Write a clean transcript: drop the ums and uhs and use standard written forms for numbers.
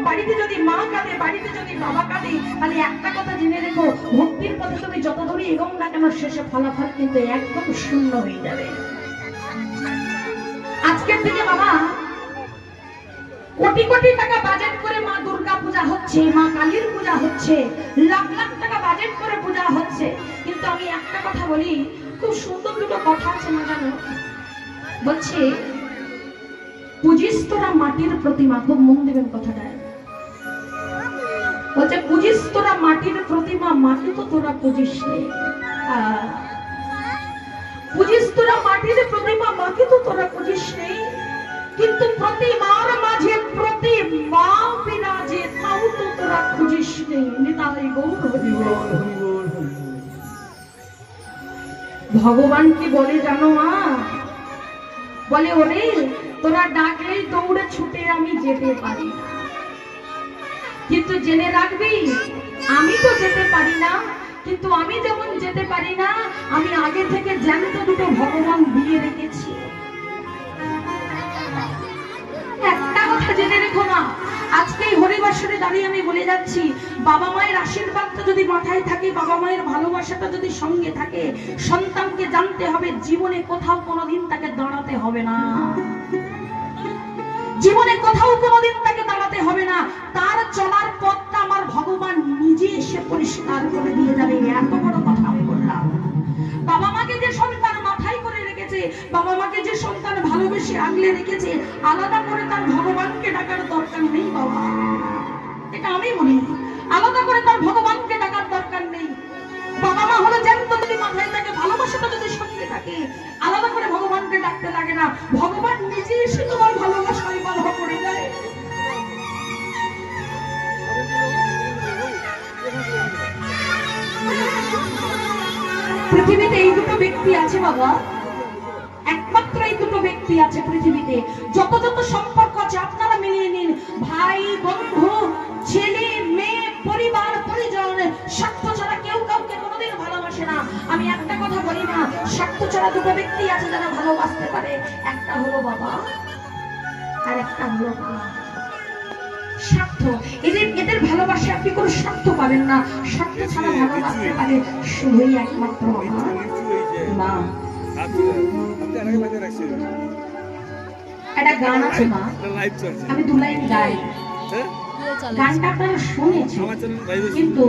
বাড়িতে যদি মা কাঁদে, বাড়িতে যদি বাবা কাঁদে, তাহলে একটা কথা জেনে রেখো, ভক্তির পথে তুমি যত দূরে এগোও না কেন, শেষে ফলাফল কিন্তু একদম শূন্য হয়ে যাবে। আজকের থেকে বাবা কোটি কোটি টাকা বাজেট করে মা দুর্গা পূজা হচ্ছে, মা কালীর পূজা হচ্ছে, লাখ লাখ টাকা বাজেট করে পূজা হচ্ছে, কিন্তু আমি একটা কথা বলি, খুব সুন্দর দুটো কথা আছে না জানো? বলছে পুজিস তোরা মাটির প্রতিমা, খুব মন দেবেন কথাটা। বলছে পুজিস তোরা মাটির প্রতিমা, মাটি তো তোরা পুজিস নেই। পুজিস তোরা মাটির প্রতিমা, মাটি তো তোরা পুজিস নেই, কিন্তু প্রতিমার মাঝে প্রতিমা বিরাজে, তাও তো তোরা খুঁজিস নেই। নিতাই গৌর হরি বল। ভগবান কি বলে জানো মা? বলে ওরে তোরা ডাকলেই দৌড়ে ছুটে আমি যেতে পারি না, কিন্তু জেনে রাখবি আমি তো যেতে পারি না, কিন্তু আমি যেমন যেতে পারি না, আমি আগে থেকে জ্যান্ত দুটো ভগবান দিয়ে রেখেছি। একটা কথা জেনে রেখো না, আজকে হরিবাসরে দাঁড়িয়ে আমি বলে যাচ্ছি, বাবা মায়ের আশীর্বাদটা যদি মাথায় থাকে, বাবা মায়ের ভালোবাসাটা যদি সঙ্গে থাকে, সন্তানকে জানতে হবে জীবনে কোথাও কোনোদিন তাকে দাঁড়াতে হবে না, জীবনে কোথাও কোনোদিন তাকে দাঁড়াতে হবে না, তার চলার পথটা আমার ভগবান নিজে এসে পরিষ্কার করে দিয়ে যাবে। এত বড় কথা আমি বললাম। বাবা মাকে যে সন্তান মাথায় করে রেখেছে, বাবা মাকে যে সন্তান ভালোবেসে আগলে রেখেছে, আলাদা করে তার ভগবানকে ডাকার দরকার নেই বাবা, এটা আমি বলি, আলাদা করে তার ভগবানকে ডাকার দরকার নেই। বাবা মা হলো জ্যান্ত, যদি মাথায় থাকে, ভালোবাসাটা যদি সঙ্গে থাকে, আলাদা করে ভগবানকে ডাকতে লাগে না, ভগবান নিজে এসে তোমার ভালোবাসায় বাধা পড়ে যায়। পৃথিবীতে এই দুটো ব্যক্তি আছে বাবা, একমাত্র এই দুটো ব্যক্তি আছে পৃথিবীতে। যত যত সম্পর্ক আছে আপনারা মিলিয়ে নিন, ভাই বন্ধু, ছেলে মেয়ে, পরিবার পরিজন, স্বার্থ ছাড়া কেউ কাউকে কোনোদিন ভালোবাসে না। আমি একটা কথা বলি না, স্বার্থ ছাড়া দুটো ব্যক্তি আছে যারা ভালোবাসতে পারে, একটা হলো বাবা আর একটা হলো মা। স্বার্থ, এদের ভালোবাসে আপনি কোনো স্বার্থ পাবেন না, স্বার্থ ছাড়া ভালোবাসতে পারে শুধুই একমাত্র মা। একটা গান আছে মা, আমি দু লাইন গাই, গানটা আপনারা শুনেছেন, কিন্তু